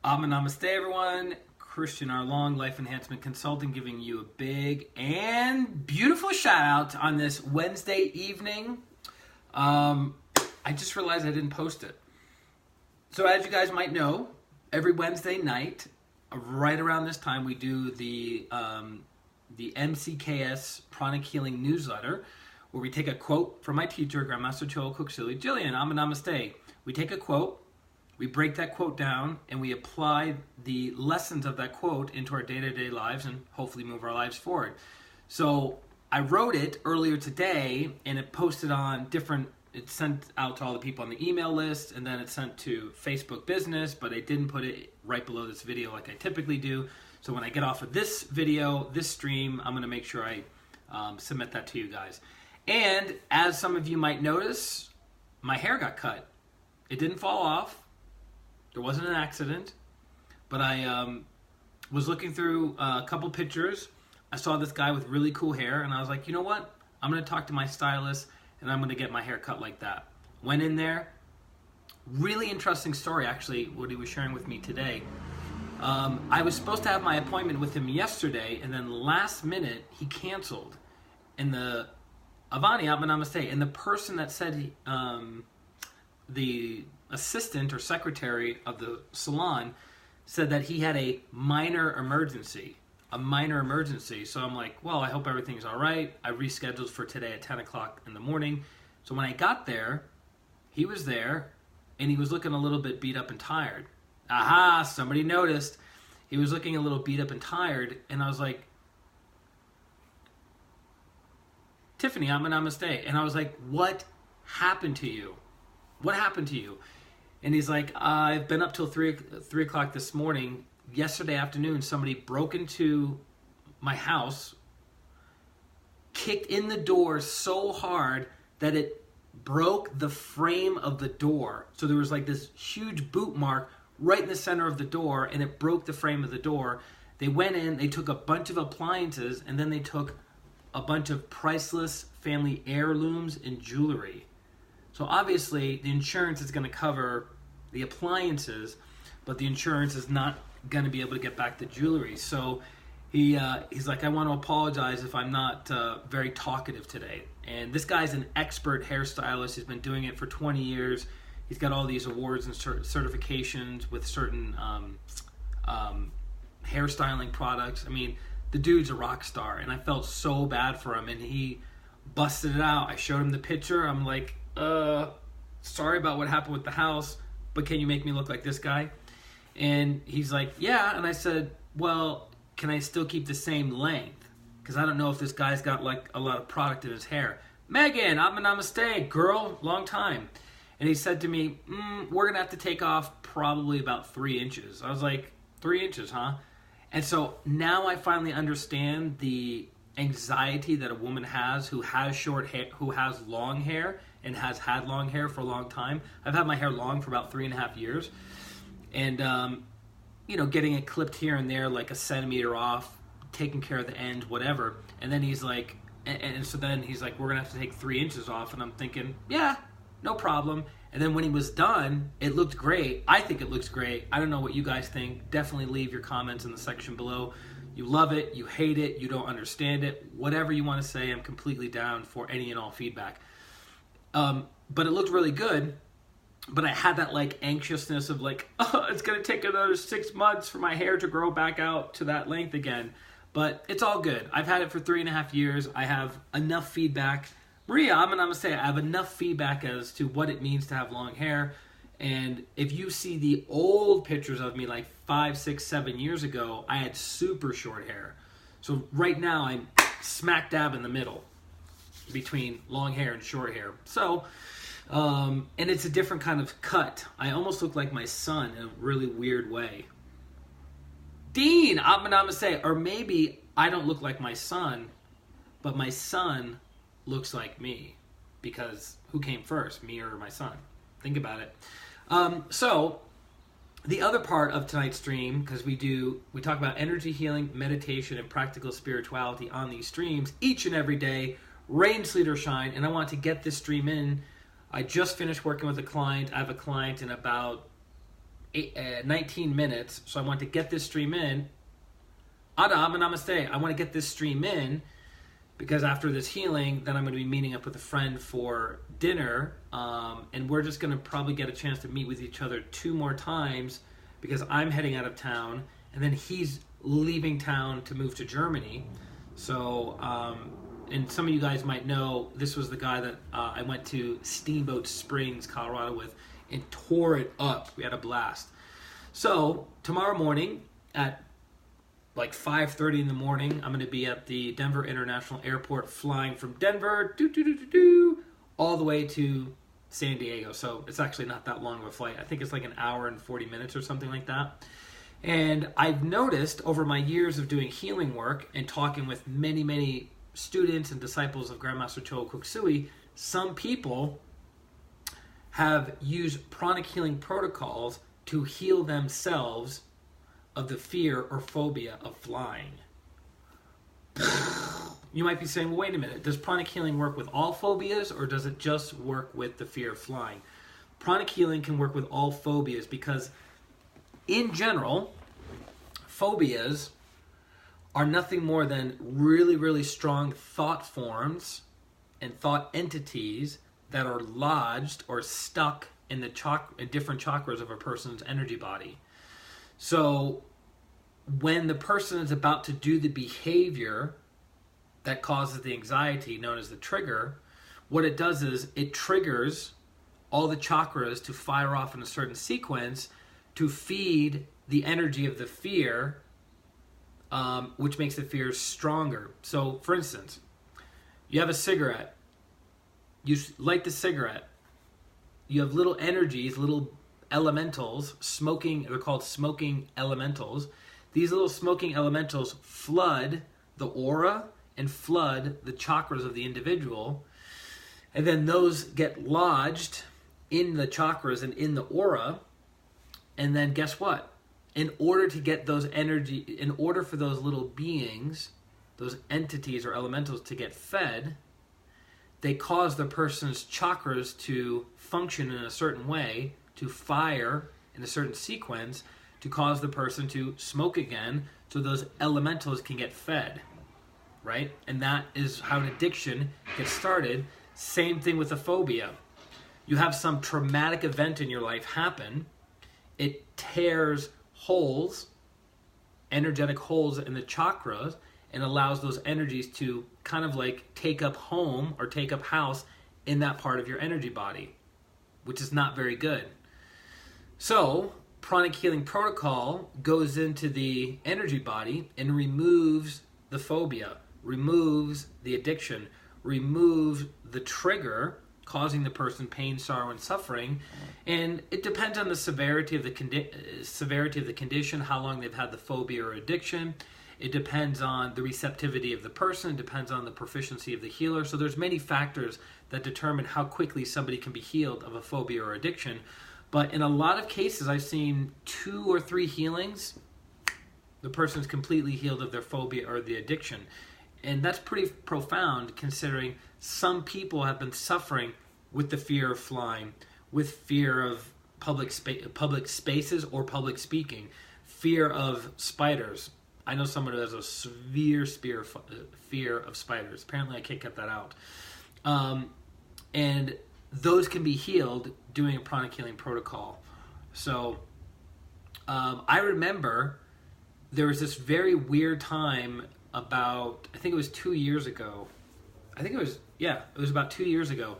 Namaste, everyone. ChristianRLong, Life Enhancement Consulting, giving you a big and beautiful shout out on this Wednesday evening. I just realized I didn't post it. So as you guys might know, every Wednesday night, right around this time, we do the MCKS Pranic Healing newsletter, where we take a quote from my teacher, Grandmaster Chola Kuksili Jillian, Namaste. We take a quote, we break that quote down, and we apply the lessons of that quote into our day-to-day lives and hopefully move our lives forward. So I wrote it earlier today, and it posted on it's sent out to all the people on the email list, and then it's sent to Facebook Business, but I didn't put it right below this video like I typically do. So when I get off of this video, this stream, I'm going to make sure I submit that to you guys. And as some of you might notice, my hair got cut. It didn't fall off. There wasn't an accident, but I was looking through a couple pictures. I saw this guy with really cool hair, and I was like, you know what? I'm going to talk to my stylist, and I'm going to get my hair cut like that. Went in there. Really interesting story, actually, what he was sharing with me today. I was supposed to have my appointment with him yesterday, and then last minute, he canceled. And the Avani, Namaste, and the person that said the assistant or secretary of the salon said that he had a minor emergency. So I'm like, well, I hope everything's all right. I rescheduled for today at 10 o'clock in the morning. So when I got there, he was there, and he was looking a little bit beat up and tired. Aha, somebody noticed. He was looking a little beat up and tired, and I was like, Tiffany, Namaste. And I was like, what happened to you? What happened to you? And he's like, I've been up till 3 o'clock this morning. Yesterday afternoon, somebody broke into my house, kicked in the door so hard that it broke the frame of the door. So there was like this huge boot mark right in the center of the door, and it broke the frame of the door. They went in, they took a bunch of appliances, and then they took a bunch of priceless family heirlooms and jewelry. So obviously, the insurance is going to cover the appliances, but the insurance is not going to be able to get back the jewelry. So he's like, I want to apologize if I'm not very talkative today. And this guy's an expert hairstylist. He's been doing it for 20 years. He's got all these awards and certifications with certain hairstyling products. I mean, the dude's a rock star, and I felt so bad for him, and he busted it out. I showed him the picture. I'm like, sorry about what happened with the house, but can you make me look like this guy? And he's like, yeah. And I said, well, can I still keep the same length? Because I don't know if this guy's got like a lot of product in his hair. Megan, Namaste, girl, long time. And he said to me, we're going to have to take off probably about 3 inches. I was like, 3 inches, huh? And so now I finally understand the anxiety that a woman has who has short hair, who has long hair, and has had long hair for a long time. I've had my hair long for about 3.5 years. And, getting it clipped here and there, like a centimeter off, taking care of the end, whatever. And then he's like, so then he's like, we're going to have to take 3 inches off. And I'm thinking, yeah, no problem. And then when he was done, it looked great. I think it looks great. I don't know what you guys think. Definitely leave your comments in the section below. You love it, you hate it, you don't understand it. Whatever you want to say, I'm completely down for any and all feedback. But it looked really good. But I had that like anxiousness of like, oh, it's going to take another 6 months for my hair to grow back out to that length again. But it's all good. I've had it for 3.5 years. I have enough feedback. Maria, I'm going to say I have enough feedback as to what it means to have long hair. And if you see the old pictures of me like 5, 6, 7 years ago, I had super short hair. So right now I'm smack dab in the middle between long hair and short hair. So, and it's a different kind of cut. I almost look like my son in a really weird way. Dean, I'm going to say, or maybe I don't look like my son, but my son looks like me, because who came first, me or my son? Think about it. So the other part of tonight's stream, because we talk about energy healing, meditation, and practical spirituality on these streams each and every day, rain, sleet, or shine. And I want to get this stream in. I just finished working with a client. I have a client in about 19 minutes. So I want to get this stream in. Adam and Namaste. I want to get this stream in because after this healing, then I'm going to be meeting up with a friend for dinner. And we're just going to probably get a chance to meet with each other 2 more times because I'm heading out of town and then he's leaving town to move to Germany. So, and some of you guys might know, this was the guy that I went to Steamboat Springs, Colorado with and tore it up. We had a blast. So tomorrow morning at like 5:30 in the morning, I'm going to be at the Denver International Airport flying from Denver all the way to San Diego. So it's actually not that long of a flight. I think it's like an hour and 40 minutes or something like that. And I've noticed over my years of doing healing work and talking with many, many students and disciples of Grandmaster Choa Kuk Sui, some people have used pranic healing protocols to heal themselves of the fear or phobia of flying. You might be saying, well, wait a minute, does pranic healing work with all phobias or does it just work with the fear of flying? Pranic healing can work with all phobias because in general, phobias are nothing more than really, really strong thought forms and thought entities that are lodged or stuck in the in different chakras of a person's energy body. So when the person is about to do the behavior that causes the anxiety, known as the trigger, what it does is it triggers all the chakras to fire off in a certain sequence to feed the energy of the fear, which makes the fear stronger. So, for instance, you have a cigarette. You light the cigarette. You have little energies, little elementals, smoking, they're called smoking elementals. These little smoking elementals flood the aura and flood the chakras of the individual. And then those get lodged in the chakras and in the aura. And then guess what? In order to get those energy, in order for those little beings, those entities or elementals to get fed, they cause the person's chakras to function in a certain way, to fire in a certain sequence, to cause the person to smoke again, so those elementals can get fed, right? And that is how an addiction gets started. Same thing with a phobia. You have some traumatic event in your life happen, it tears holes, energetic holes in the chakras, and allows those energies to kind of like take up home or take up house in that part of your energy body, which is not very good. So, pranic healing protocol goes into the energy body and removes the phobia, removes the addiction, removes the trigger causing the person pain, sorrow, and suffering. And it depends on the severity of the condition, how long they've had the phobia or addiction. It depends on the receptivity of the person. It depends on the proficiency of the healer. So there's many factors that determine how quickly somebody can be healed of a phobia or addiction. But in a lot of cases, I've seen 2 or 3 healings. The person's completely healed of their phobia or the addiction. And that's pretty profound considering some people have been suffering with the fear of flying, with fear of public spaces or public speaking, fear of spiders. I know someone who has a severe fear of spiders. Apparently I can't get that out. And those can be healed doing a pranic healing protocol. So I remember there was this very weird time about, I think it was 2 years ago. It was about 2 years ago.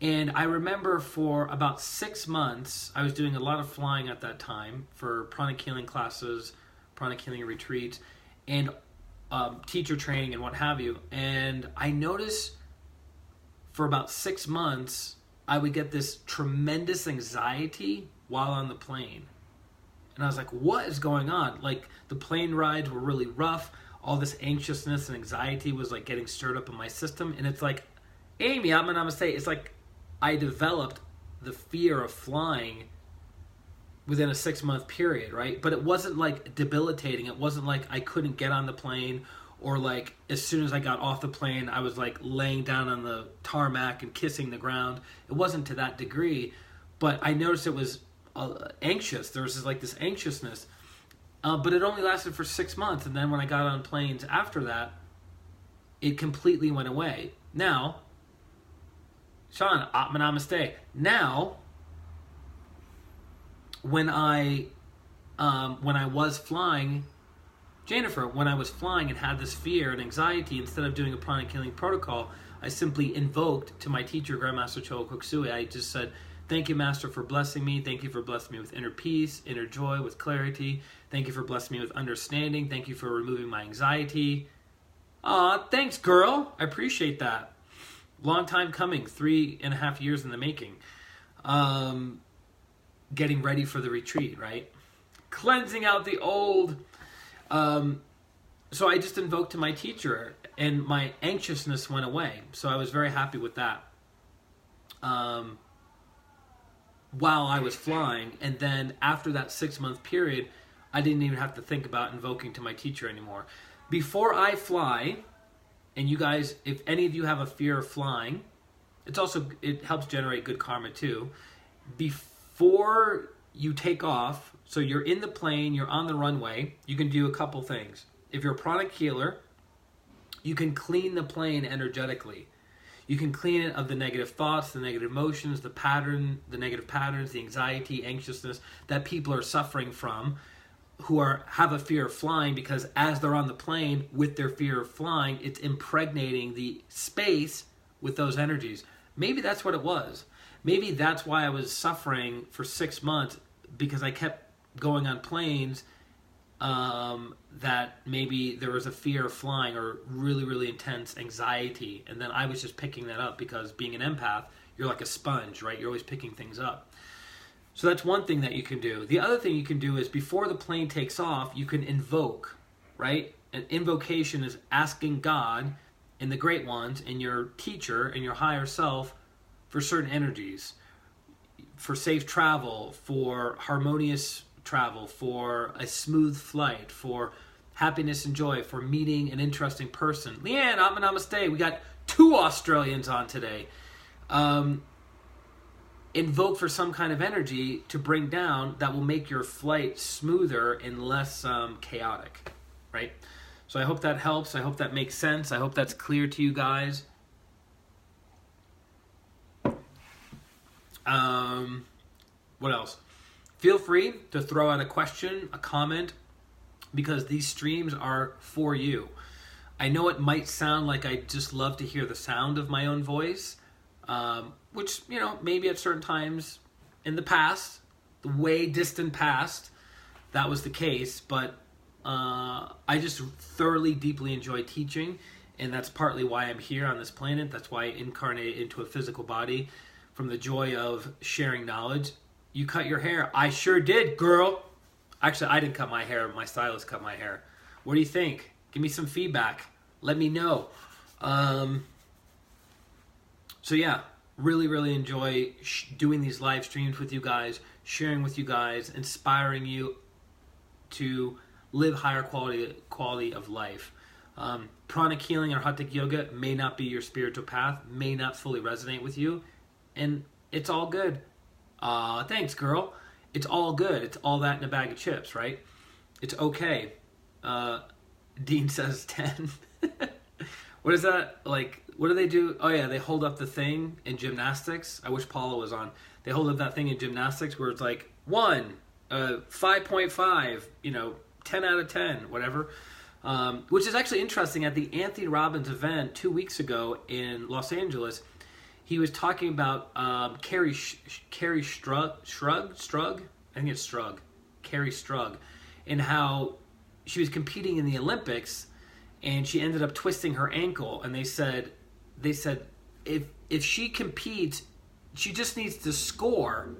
And I remember for about 6 months, I was doing a lot of flying at that time for pranic healing classes, pranic healing retreats, and teacher training and what have you. And I noticed for about 6 months, I would get this tremendous anxiety while on the plane. And I was like, what is going on? Like, the plane rides were really rough. All this anxiousness and anxiety was like getting stirred up in my system. And it's like, Amy, I'm going to say, it's like I developed the fear of flying within a 6-month period, right? But it wasn't like debilitating. It wasn't like I couldn't get on the plane, or like as soon as I got off the plane, I was like laying down on the tarmac and kissing the ground. It wasn't to that degree, but I noticed it was anxious. There was this anxiousness. But it only lasted for 6 months. And then when I got on planes after that, it completely went away. Now, Sean, Atman Namaste. Now, when I was flying, Jennifer, when I was flying and had this fear and anxiety, instead of doing a pranic healing protocol, I simply invoked to my teacher, Grandmaster Choa Koksui. I just said, thank you, Master, for blessing me. Thank you for blessing me with inner peace, inner joy, with clarity. Thank you for blessing me with understanding. Thank you for removing my anxiety. Aw, thanks, girl. I appreciate that. Long time coming, 3.5 years in the making. Getting ready for the retreat, right? Cleansing out the old. So I just invoked to my teacher, and my anxiousness went away. So I was very happy with that. While I was flying, and then after that 6-month period, I didn't even have to think about invoking to my teacher anymore. Before I fly, and you guys, if any of you have a fear of flying, it helps generate good karma too. Before you take off, so you're in the plane, you're on the runway, you can do a couple things. If you're a pranic healer, you can clean the plane energetically. You can clean it of the negative thoughts, the negative emotions, the negative patterns, the anxiety, anxiousness that people are suffering from, who have a fear of flying, because as they're on the plane with their fear of flying, it's impregnating the space with those energies. Maybe that's what it was. Maybe that's why I was suffering for 6 months, because I kept going on planes that maybe there was a fear of flying or really, really intense anxiety. And then I was just picking that up, because being an empath, you're like a sponge, right? You're always picking things up. So that's one thing that you can do. The other thing you can do is before the plane takes off, you can invoke, right? An invocation is asking God and the great ones and your teacher and your higher self for certain energies, for safe travel, for harmonious travel, for a smooth flight, for happiness and joy, for meeting an interesting person. Leanne, Atman Namaste. We got 2 Australians on today. Invoke for some kind of energy to bring down that will make your flight smoother and less chaotic, right? So I hope that helps. I hope that makes sense. I hope that's clear to you guys. What else? Feel free to throw out a question, a comment, because these streams are for you. I know it might sound like I just love to hear the sound of my own voice, which, maybe at certain times in the past, the way distant past, that was the case. But I just thoroughly, deeply enjoy teaching, and that's partly why I'm here on this planet. That's why I incarnate into a physical body, from the joy of sharing knowledge. You cut your hair. I sure did, girl. Actually, I didn't cut my hair. My stylist cut my hair. What do you think? Give me some feedback. Let me know. So yeah, really, really enjoy doing these live streams with you guys, sharing with you guys, inspiring you to live higher quality of life. Pranic healing or Hatha yoga may not be your spiritual path, may not fully resonate with you, and it's all good. Thanks, girl. It's all good. It's all that in a bag of chips, right? It's okay. Dean says 10. What is that? Like, what do they do? Oh, yeah, they hold up the thing in gymnastics. I wish Paula was on. They hold up that thing in gymnastics where it's like 1, 5.5, 10 out of 10, whatever. Which is actually interesting. At the Anthony Robbins event 2 weeks ago in Los Angeles, he was talking about Carrie Strug, I think it's Strug, Carrie Strug, and how she was competing in the Olympics, and she ended up twisting her ankle. And they said if she competes, she just needs to score.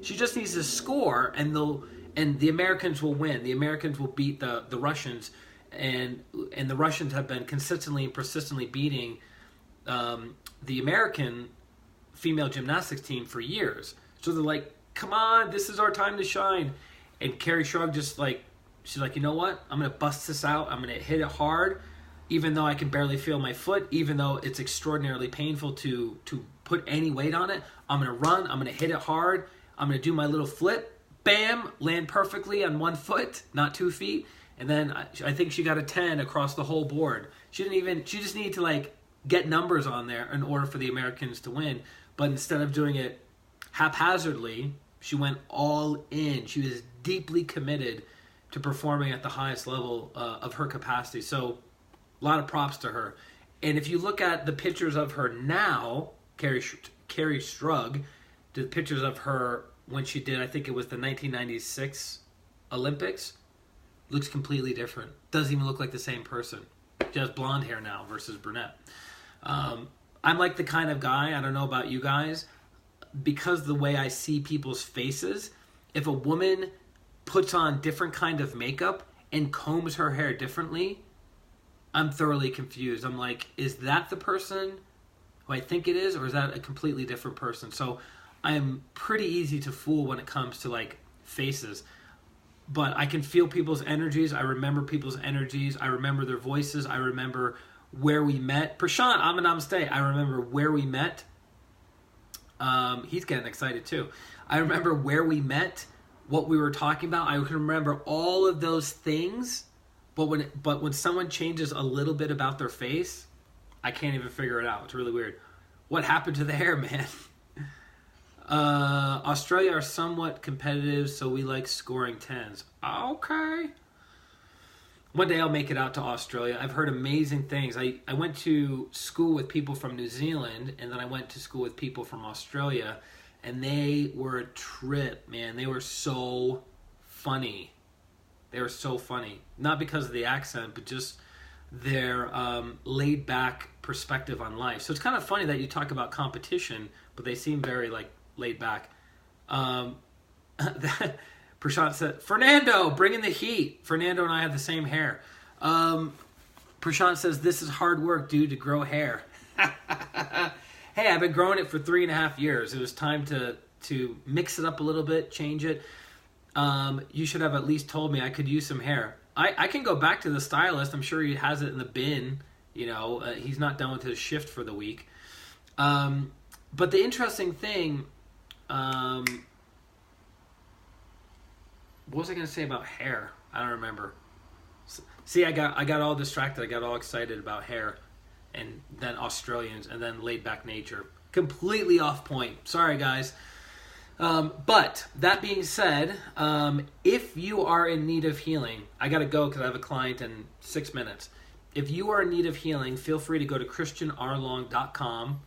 She just needs to score, and the Americans will win. The Americans will beat the Russians, and the Russians have been consistently and persistently beating the American female gymnastics team for years. So they're like, come on, this is our time to shine. And Carrie Strug she's like, you know what? I'm going to bust this out. I'm going to hit it hard, even though I can barely feel my foot, even though it's extraordinarily painful to put any weight on it. I'm going to run. I'm going to hit it hard. I'm going to do my little flip, bam, land perfectly on 1 foot, not 2 feet. And then I think she got a 10 across the whole board. She just needed to like get numbers on there in order for the Americans to win. But instead of doing it haphazardly, she went all in. She was deeply committed to performing at the highest level of her capacity. So a lot of props to her. And if you look at the pictures of her now, Carrie Strug, the pictures of her when she did, I think it was the 1996 Olympics, looks completely different. Doesn't even look like the same person. She has blonde hair now versus brunette. I'm like the kind of guy, I don't know about you guys, because the way I see people's faces, if a woman puts on different kind of makeup and combs her hair differently, I'm thoroughly confused. I'm like, is that the person who I think it is, or is that a completely different person? So I'm pretty easy to fool when it comes to like faces. But I can feel people's energies. I remember people's energies. I remember their voices. I remember where we met. Prashant, namaste. I remember where we met. He's getting excited too. I remember where we met, what we were talking about. I can remember all of those things. But when someone changes a little bit about their face, I can't even figure it out. It's really weird. What happened to the hair, man? Australia are somewhat competitive, so we like scoring 10s. Okay. One day I'll make it out to Australia. I've heard amazing things. I went to school with people from New Zealand, and then I went to school with people from Australia, and they were a trip, man. They were so funny. They were so funny. Not because of the accent, but just their laid-back perspective on life. So it's kind of funny that you talk about competition, but they seem very like laid back. Prashant said, Fernando, bring in the heat. Fernando and I have the same hair. Prashant says, this is hard work, dude, to grow hair. Hey, I've been growing it for 3.5 years. It was time to mix it up a little bit, change it. You should have at least told me I could use some hair. I can go back to the stylist. I'm sure he has it in the bin. You know, he's not done with his shift for the week. But the interesting thing, what was I going to say about hair? I don't remember. See, I got all distracted. I got all excited about hair, and then Australians, and then laid back nature. Completely off point. Sorry, guys. But that being said, if you are in need of healing, I got to go because I have a client in 6 minutes. If you are in need of healing, feel free to go to ChristianRLong.com.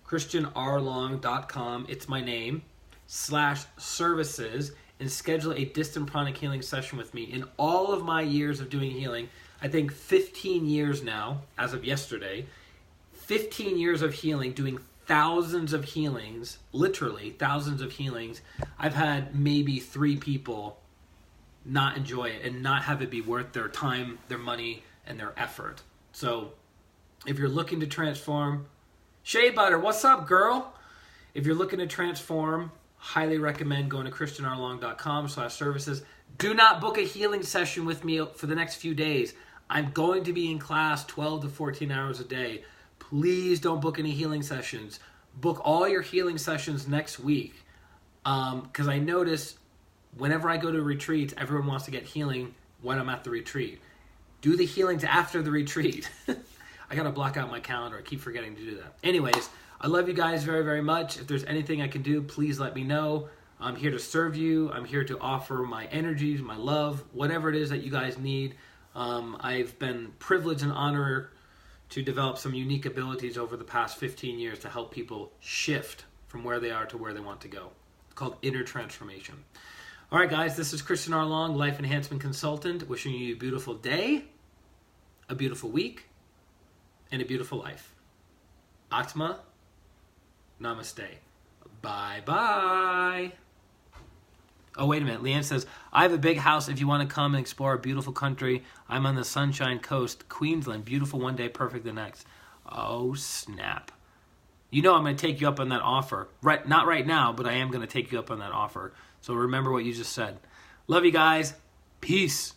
ChristianRLong.com. It's my name. /services. And schedule a distant pranic healing session with me. In all of my years of doing healing, I think 15 years now, as of yesterday, 15 years of healing, doing thousands of healings, literally thousands of healings. I've had maybe 3 people not enjoy it and not have it be worth their time, their money, and their effort. So if you're looking to transform, Shea Butter, what's up, girl? If you're looking to transform, highly recommend going to ChristianRLong.com/services. Do not book a healing session with me for the next few days. I'm going to be in class 12 to 14 hours a day. Please don't book any healing sessions. Book all your healing sessions next week. Because I notice whenever I go to retreats, everyone wants to get healing when I'm at the retreat. Do the healings after the retreat. I got to block out my calendar. I keep forgetting to do that. Anyways, I love you guys very, very much. If there's anything I can do, please let me know. I'm here to serve you. I'm here to offer my energies, my love, whatever it is that you guys need. I've been privileged and honored to develop some unique abilities over the past 15 years to help people shift from where they are to where they want to go. It's called inner transformation. All right, guys, this is Christian R. Long, Life Enhancement Consultant, wishing you a beautiful day, a beautiful week, and a beautiful life. Atma. Namaste. Bye-bye. Oh, wait a minute. Leanne says, I have a big house if you want to come and explore a beautiful country. I'm on the Sunshine Coast, Queensland. Beautiful one day, perfect the next. Oh, snap. You know I'm going to take you up on that offer. Right, not right now, but I am going to take you up on that offer. So remember what you just said. Love you guys. Peace.